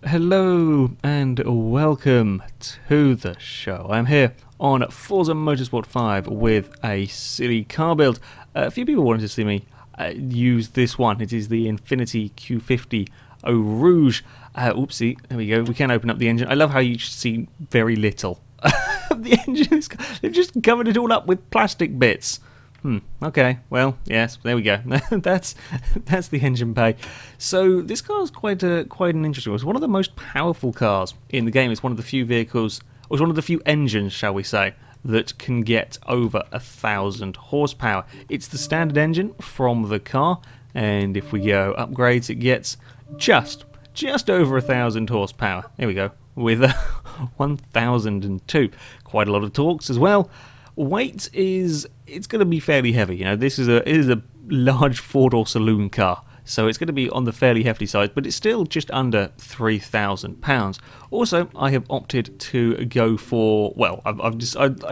Hello and welcome to the show. I'm here on Forza Motorsport 5 with a silly car build. A few people wanted to see me use this one. It is the Infiniti Q50 Eau Rouge. Oopsie, there we go. We can open up the engine. I love how you see very little of the engine. They've just covered it all up with plastic bits. Okay, well, yes, there we go. that's the engine bay. So this car is quite an interesting one. It's one of the most powerful cars in the game. It's one of the few vehicles, or it's one of the few engines, shall we say, that can get over 1,000 horsepower. It's the standard engine from the car, and if we go upgrades, it gets just over 1,000 horsepower. There we go, with 1,002. Quite a lot of torques as well. Weight it's going to be fairly heavy. You know, it is a large four-door saloon car, so it's going to be on the fairly hefty side, but it's still just under 3,000 pounds. Also, I have opted to go for, well, I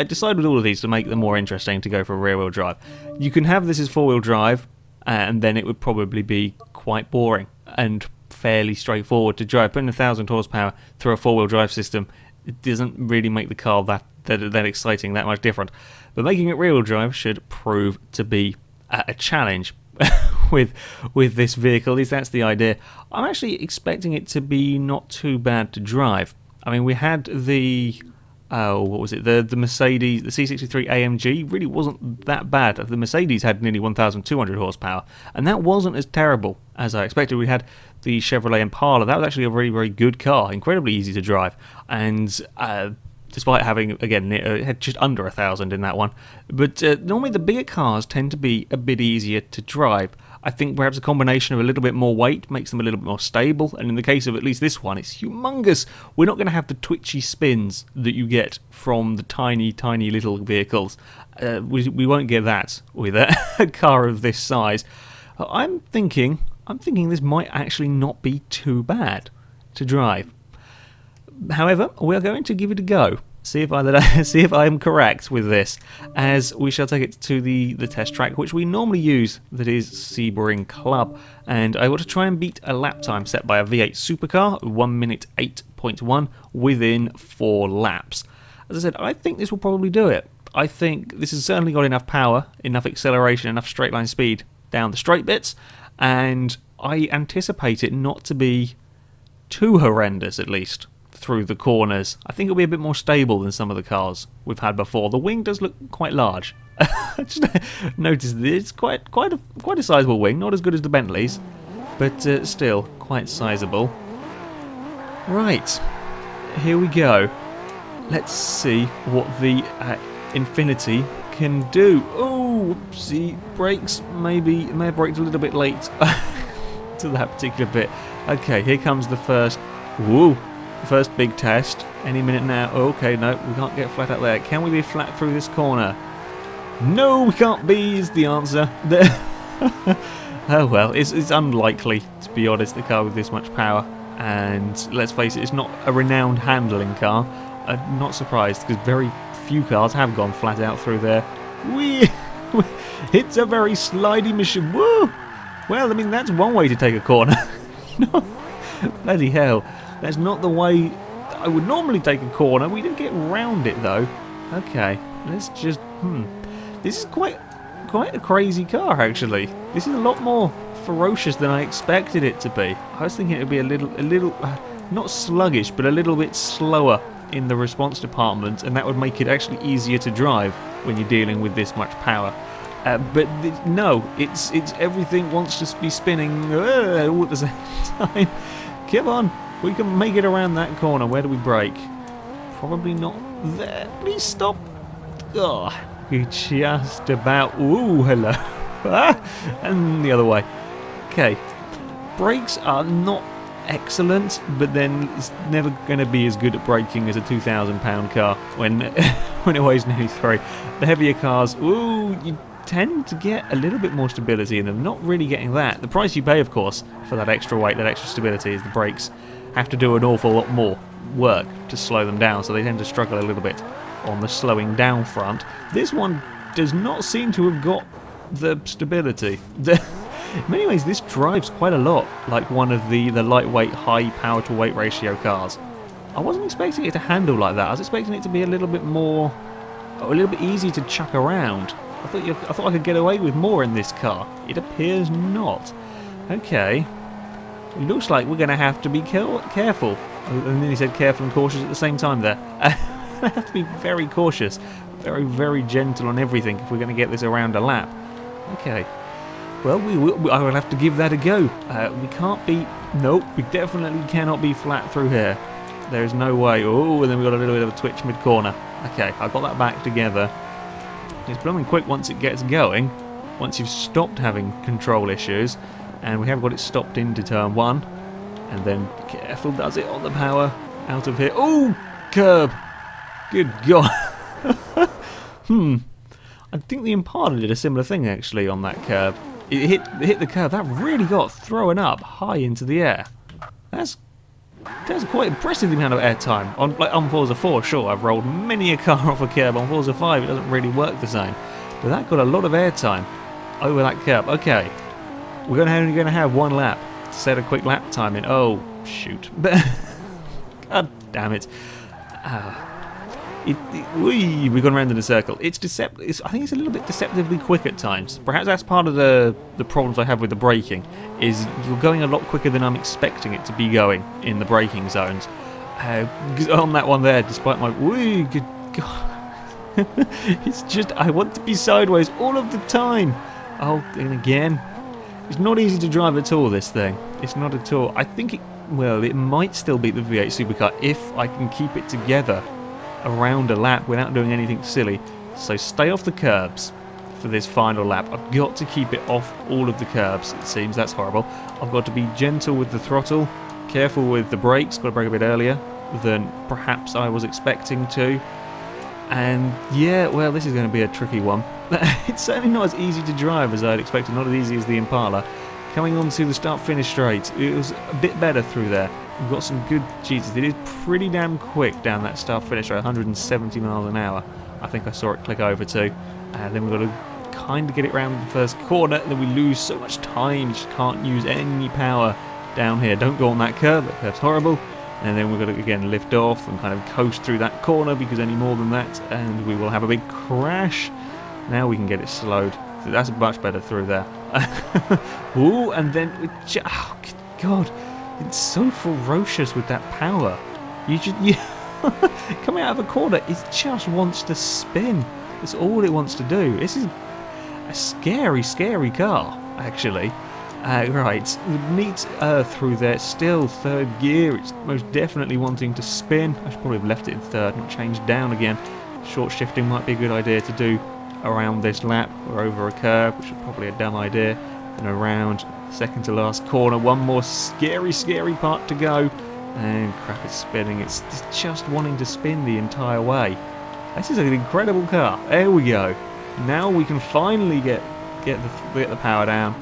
decided with all of these to make them more interesting to go for rear-wheel drive. You can have this as four-wheel drive, and then it would probably be quite boring and fairly straightforward to drive. Putting 1,000 horsepower through a four-wheel drive system, it doesn't really make the car that exciting, that much different. But making it rear-wheel drive should prove to be a challenge with this vehicle. At least that's the idea. I'm actually expecting it to be not too bad to drive. I mean, we had the what was it? The Mercedes, the C63 AMG really wasn't that bad. The Mercedes had nearly 1,200 horsepower, and that wasn't as terrible as I expected. We had the Chevrolet Impala. That was actually a very, very good car, incredibly easy to drive, and despite having, again, it had just under 1,000 in that one. But normally the bigger cars tend to be a bit easier to drive. I think perhaps a combination of a little bit more weight makes them a little bit more stable, and in the case of at least this one, it's humongous. We're not going to have the twitchy spins that you get from the tiny, tiny little vehicles. We won't get that with a car of this size. I'm thinking this might actually not be too bad to drive. However, we are going to give it a go. See if I am correct with this, as we shall take it to the test track, which we normally use, that is Sebring Club, and I want to try and beat a lap time set by a V8 supercar, 1 minute 8.1, within 4 laps. As I said, I think this will probably do it. I think this has certainly got enough power, enough acceleration, enough straight line speed down the straight bits, and I anticipate it not to be too horrendous, at least through the corners. I think it'll be a bit more stable than some of the cars we've had before. The wing does look quite large. I just noticed that it's quite a sizable wing, not as good as the Bentleys, but still quite sizable. Right, here we go. Let's see what the Infiniti can do. Oh, whoopsie, brakes may have braked a little bit late to that particular bit. Okay, here comes the first. Woo! First big test, any minute now. Okay, no, we can't get flat out there. Can we be flat through this corner? No, we can't be, is the answer. Oh well, it's unlikely, to be honest, a car with this much power. And let's face it, it's not a renowned handling car. I'm not surprised, because very few cars have gone flat out through there. It's a very slidey machine. Woo! Well, I mean, that's one way to take a corner. No, bloody hell. That's not the way I would normally take a corner. We did get round it though. Okay, let's just This is quite a crazy car actually. This is a lot more ferocious than I expected it to be. I was thinking it would be a little not sluggish, but a little bit slower in the response department, and that would make it actually easier to drive when you're dealing with this much power. But no, it's everything wants to be spinning all at the same time. Come on. We can make it around that corner. Where do we brake? Probably not there. Please stop. Oh, we just about. Ooh, hello. And the other way. Okay. Brakes are not excellent, but then it's never going to be as good at braking as a £2,000 car when it weighs nearly 3. The heavier cars, ooh, you tend to get a little bit more stability in them. Not really getting that. The price you pay, of course, for that extra weight, that extra stability, is the brakes have to do an awful lot more work to slow them down, so they tend to struggle a little bit on the slowing down front. This one does not seem to have got the stability. In many ways, this drives quite a lot like one of the lightweight, high power to weight ratio cars. I wasn't expecting it to handle like that. I was expecting it to be a little bit more, a little bit easy to chuck around. I thought I could get away with more in this car. It appears not. Okay. It looks like we're going to have to be careful. And then he said careful and cautious at the same time there. I have to be very cautious, very, very gentle on everything if we're going to get this around a lap. Okay. Well, I will have to give that a go. We can't be... Nope, we definitely cannot be flat through here. There's no way. Oh, and then we got a little bit of a twitch mid-corner. Okay, I got that back together. It's blooming quick once it gets going. Once you've stopped having control issues. And we have got it stopped into turn 1. And then, careful, does it on the power. Out of here. Oh, curb. Good God. I think the Impala did a similar thing, actually, on that curb. It hit the curb. That really got thrown up high into the air. That's quite impressive, the amount of air time. On Forza 4, sure, I've rolled many a car off a curb. On Forza 5, it doesn't really work the same. But that got a lot of air time over that curb. Okay, we're only going to have one lap to set a quick lap time in. Oh, shoot. God damn it. We've gone around in a circle. I think it's a little bit deceptively quick at times. Perhaps that's part of the problems I have with the braking, is you're going a lot quicker than I'm expecting it to be going in the braking zones. On that one there, despite my... good God. It's just, I want to be sideways all of the time. Oh, and again, it's not easy to drive at all, this thing. It's not at all. I think it might still beat the V8 supercar if I can keep it together around a lap without doing anything silly. So stay off the curbs for this final lap. I've got to keep it off all of the curbs, it seems. That's horrible. I've got to be gentle with the throttle, careful with the brakes, got to brake a bit earlier than perhaps I was expecting to. And yeah, well, this is going to be a tricky one. It's certainly not as easy to drive as I'd expected, not as easy as the Impala. Coming onto the start-finish straight, it was a bit better through there. We've got some good cheaters. It is pretty damn quick down that start-finish straight, 170 miles an hour. I think I saw it click over to. And then we've got to kind of get it round the first corner, and then we lose so much time. You just can't use any power down here. Don't go on that curb, that curb's horrible. And then we've got to, again, lift off and kind of coast through that corner, because any more than that, and we will have a big crash. Now we can get it slowed. So that's much better through there. Ooh, and then... Oh, God. It's so ferocious with that power. Coming out of a corner, it just wants to spin. That's all it wants to do. This is a scary, scary car, actually. Right, neat through there. Still third gear. It's most definitely wanting to spin. I should probably have left it in third, not changed down again. Short shifting might be a good idea to do around this lap or over a curb, which is probably a dumb idea. And around second to last corner. One more scary, scary part to go. And crap, it's spinning. It's just wanting to spin the entire way. This is an incredible car. There we go. Now we can finally get the power down.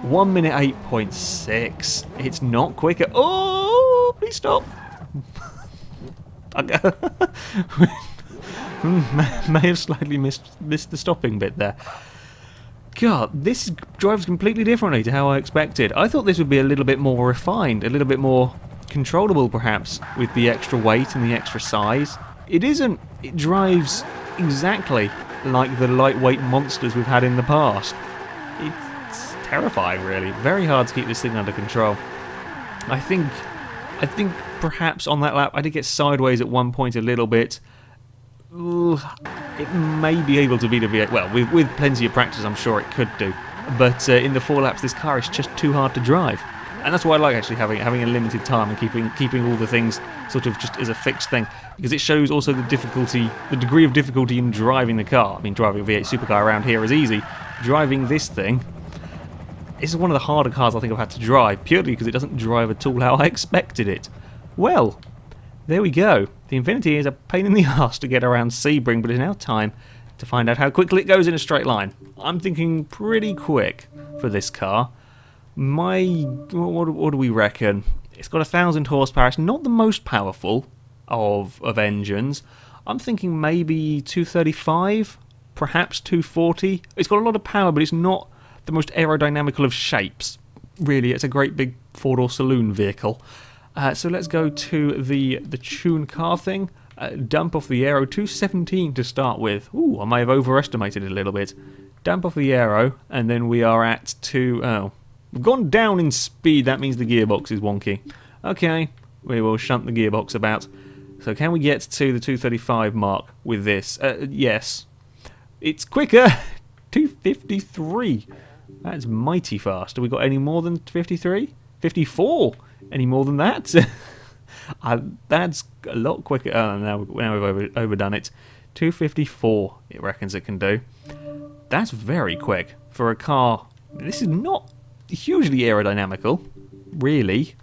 1 minute 8.6. It's not quicker. Oh, please stop. May have slightly missed the stopping bit there. God, this drives completely differently to how I expected. I thought this would be a little bit more refined, a little bit more controllable perhaps, with the extra weight and the extra size. It isn't. It drives exactly like the lightweight monsters we've had in the past. It's terrifying, really. Very hard to keep this thing under control. I think perhaps on that lap I did get sideways at one point a little bit. It may be able to beat a V8. Well, with plenty of practice, I'm sure it could do. But in the 4 laps, this car is just too hard to drive, and that's why I like actually having a limited time and keeping all the things sort of just as a fixed thing, because it shows also the degree of difficulty in driving the car. I mean, driving a V8 supercar around here is easy. Driving this thing, this is one of the harder cars I think I've had to drive, purely because it doesn't drive at all how I expected it. Well, there we go. The Infiniti is a pain in the arse to get around Sebring, but it's now time to find out how quickly it goes in a straight line. I'm thinking pretty quick for this car. What do we reckon? It's got 1,000 horsepower. It's not the most powerful of engines. I'm thinking maybe 235, perhaps 240. It's got a lot of power, but it's not the most aerodynamical of shapes. Really, it's a great big four-door saloon vehicle. So let's go to the tune car thing. Dump off the aero, 217 to start with. Ooh, I may have overestimated it a little bit. Dump off the aero, and then we are at oh, we've gone down in speed. That means the gearbox is wonky. Okay, we will shunt the gearbox about. So can we get to the 235 mark with this? Yes. It's quicker. 253. That's mighty fast. Have we got any more than 53? 54. Any more than that? That's a lot quicker. Oh, now we've overdone it. 254, it reckons it can do. That's very quick for a car. This is not hugely aerodynamical, really.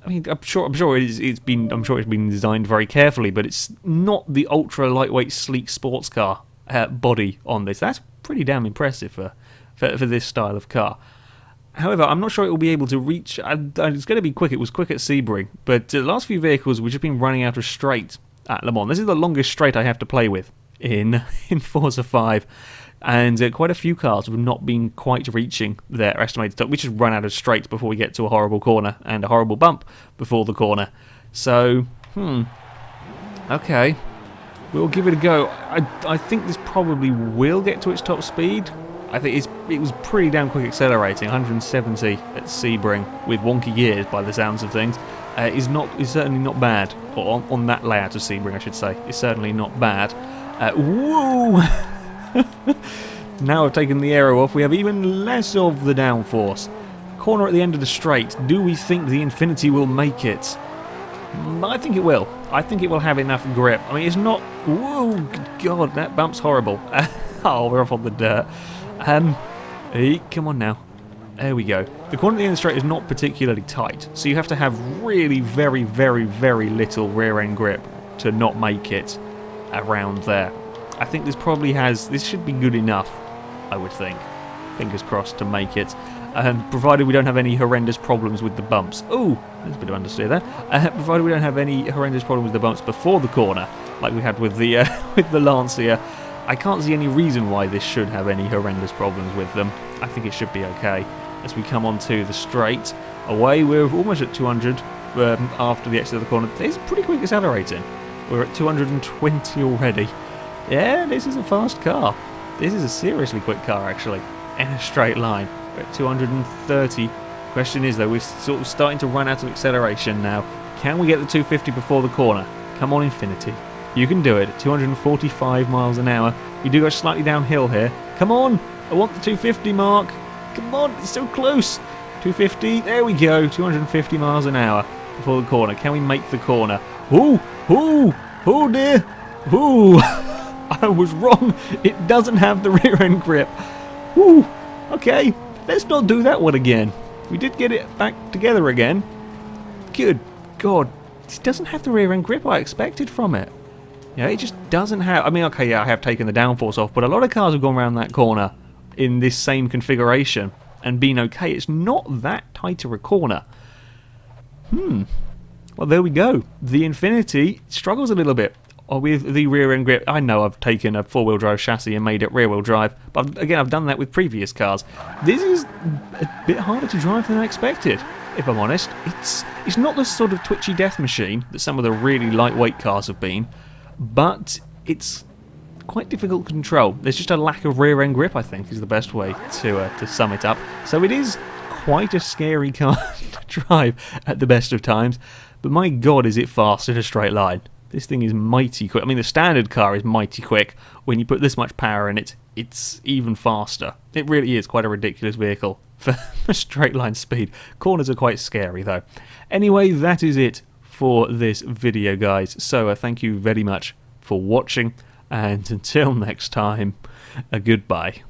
I mean, I'm sure it's been designed very carefully, but it's not the ultra lightweight, sleek sports car body on this. That's pretty damn impressive for this style of car. However, I'm not sure it will be able to reach. It's going to be quick. It was quick at Sebring, but the last few vehicles we've just been running out of straight at Le Mans. This is the longest straight I have to play with in Forza 5. And quite a few cars have not been quite reaching their estimated top. We just run out of straight before we get to a horrible corner and a horrible bump before the corner. So, okay, we'll give it a go. I think this probably will get to its top speed. I think it was pretty damn quick accelerating. 170 at Sebring with wonky gears, by the sounds of things, is certainly not bad. Or on that layout of Sebring, I should say, is certainly not bad. Whoa! Now I've taken the aero off, we have even less of the downforce. Corner at the end of the straight. Do we think the Infiniti will make it? I think it will. I think it will have enough grip. I mean, it's not... Whoa, God, that bump's horrible. Oh, we're off on the dirt. Hey, come on now. There we go. The corner at the end of the straight is not particularly tight, so you have to have really very, very, very little rear-end grip to not make it around there. I think this should be good enough, I would think. Fingers crossed to make it. Provided we don't have any horrendous problems with the bumps. Oh, there's a bit of understeer there. Provided we don't have any horrendous problems with the bumps before the corner, like we had with the with the Lancia. I can't see any reason why this should have any horrendous problems with them. I think it should be okay. As we come onto the straight, away, we're almost at 200 after the exit of the corner. It's pretty quick accelerating. We're at 220 already. Yeah, this is a fast car. This is a seriously quick car, actually, in a straight line. We're at 230. Question is, though, we're sort of starting to run out of acceleration now. Can we get the 250 before the corner? Come on, Infiniti. You can do it at 245 miles an hour. We do go slightly downhill here. Come on! I want the 250 mark. Come on, it's so close. 250, there we go. 250 miles an hour before the corner. Can we make the corner? Ooh! Ooh! Oh dear! Ooh! I was wrong. It doesn't have the rear end grip. Ooh! Okay, let's not do that one again. We did get it back together again. Good God. It doesn't have the rear end grip I expected from it. Yeah, it just doesn't have... I mean, okay, yeah, I have taken the downforce off, but a lot of cars have gone around that corner in this same configuration and been okay. It's not that tighter a corner. Well, there we go. The Infiniti struggles a little bit with the rear end grip. I know I've taken a four-wheel drive chassis and made it rear-wheel drive, but again, I've done that with previous cars. This is a bit harder to drive than I expected, if I'm honest. It's not the sort of twitchy death machine that some of the really lightweight cars have been, but it's quite difficult to control. There's just a lack of rear end grip, I think, is the best way to sum it up. So it is quite a scary car to drive at the best of times, but my God, is it fast in a straight line. This thing is mighty quick. I mean, the standard car is mighty quick. When you put this much power in it, it's even faster. It really is quite a ridiculous vehicle for straight line speed. Corners are quite scary, though. Anyway, that is it for this video, guys. So thank you very much for watching, and until next time, goodbye.